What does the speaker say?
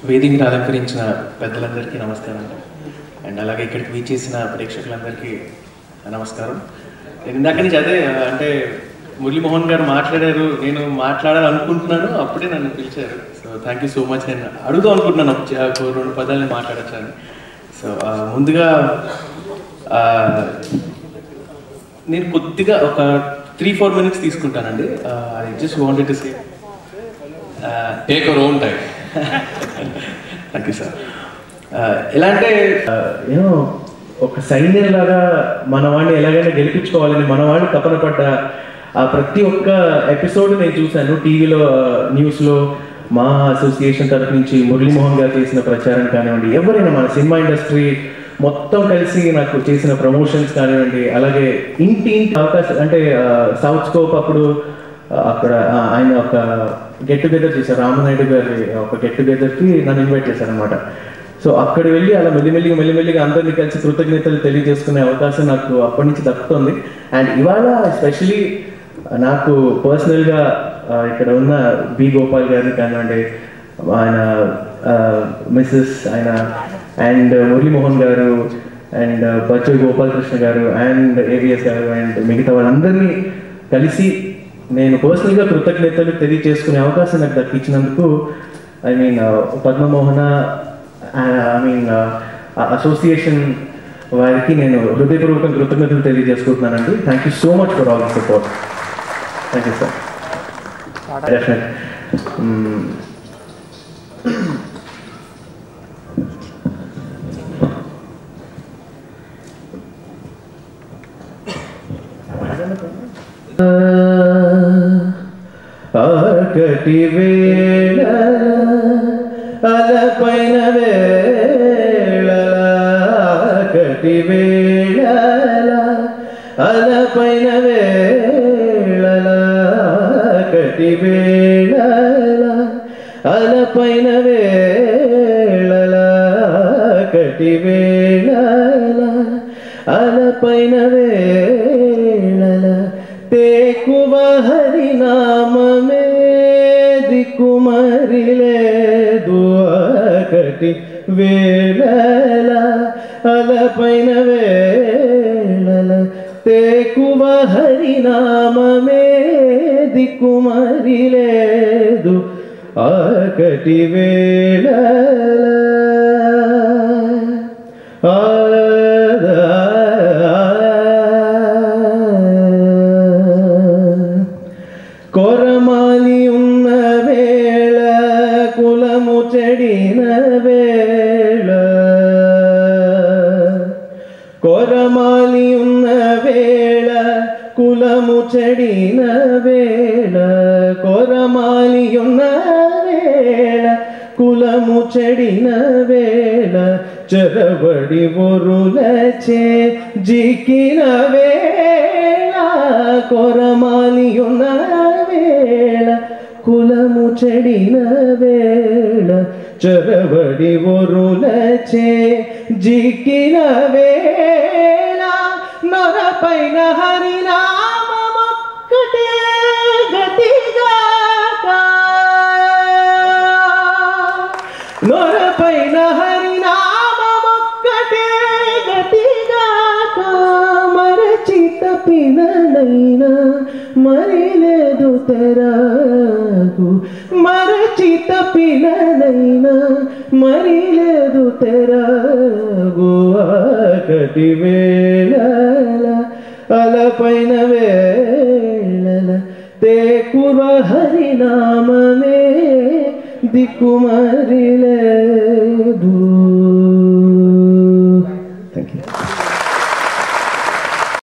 వేదికని అలంకరించిన పెద్దలందరికీ నమస్కారం అండ్ అలాగే ఇక్కడికి వీచేసిన ప్రేక్షకులందరికీ నమస్కారం. నేను ఇందాక నుంచి అదే అంటే మురళీమోహన్ గారు మాట్లాడారు, నేను మాట్లాడాలనుకుంటున్నాను, అప్పుడే నన్ను పిలిచారు. So thank you so much. నేను అడుగుదాం అనుకుంటున్నాను ఒక 2 పదాలు మాట్లాడచ్చాను. సో ముందుగా నేను కొద్దిగా ఒక 3-4 minutes తీసుకుంటానండి. I just wanted to say take your own time. Thank you sir. ఎలా అంటే ఏమో ఒక సైన్యం లాగా మన వాడిని ఎలాగైనా గెలిపించుకోవాలని మన వాడిని తపన పడ్డ ప్రతి ఒక్క ఎపిసోడ్ నేను చూశాను. టీవీలో, న్యూస్లో మా అసోసియేషన్ తరఫు నుంచి మురళీమోహన్ గారు చేసిన ప్రచారం కానివ్వండి, ఎవరైనా మన సినిమా ఇండస్ట్రీ మొత్తం కలిసి నాకు చేసిన ప్రమోషన్స్ కానివ్వండి, అలాగే ఇంటి అవకాశం అంటే సౌత్ స్కోప్ అప్పుడు అక్కడ ఆయన ఒక గెట్ టుగెదర్ చేశారు. రామనాయుడు గారి ఒక గెట్ టుగెదర్కి నన్ను ఇన్వైట్ చేశారనమాట. సో అక్కడ వెళ్ళి అలా మెల్లిమెల్లిగా అందరినీ కలిసి కృతజ్ఞతలు తెలియజేసుకునే అవకాశం నాకు అప్పటి నుంచి దక్కుతుంది. అండ్ ఇవాళ ఎస్పెషలీ నాకు పర్సనల్గా ఇక్కడ ఉన్న బి గోపాల్ గారిని కానివ్వండి, ఆయన మిస్సెస్ ఆయన అండ్ మురళీమోహన్ గారు అండ్ బచ్చు గోపాలకృష్ణ గారు అండ్ ఏవిఎస్ గారు అండ్ మిగతా వాళ్ళందరినీ కలిసి నేను పర్సనల్గా కృతజ్ఞతలు తెలియజేసుకునే అవకాశం నాకు దక్కించినందుకు ఐ మీన్ పద్మమోహన అసోసియేషన్ వారికి నేను హృదయపూర్వకంగా కృతజ్ఞతలు తెలియజేసుకుంటున్నానండి. Thank you so much for all the support. Thank you sir. Definite. ఆకటి వేళ అలపైన వేళ, ఆకటి వేళ అలపైన వేళ, ఆకటి వేళ అలపైన వేళ, ఆకటి వేళ అలపైన వేళ తేకువ హరినామమే దిక్కుమరి లేదు, ఆకటి వేళల అలపైన వేళల తేకువ హరినామమే దిక్కుమరి లేదు, ఆకటి వేళల కొరమాలి ఉన్న వేళ కులము చెడిన వేళ, కొరమాలి ఉన్న వేళ కులము చెడిన వేళ, కొరమాలి ఉన్న వేళ కులము చెడిన వేళ, చెరబడి ఒరులచే జిక్కిన వేళ, కొరమాలి ఉన్న వేళ కులము చెడిన వేళ, చెరబడి ఒరులచే జిక్కిన వేళ, నొరపైన హరినామమొక్కటే గతిగాక, నొరపైన హరినామమొక్కటే గతిగాక, మరచి తప్పిననైనా మరి లేదు తెరాగు, మరచి తప్పిననైనా మరి లేదు తెరాగు, ఆకటి వేళల అలపైన వేళల తేకువ హరినామమే దిక్కుమరి లేదు.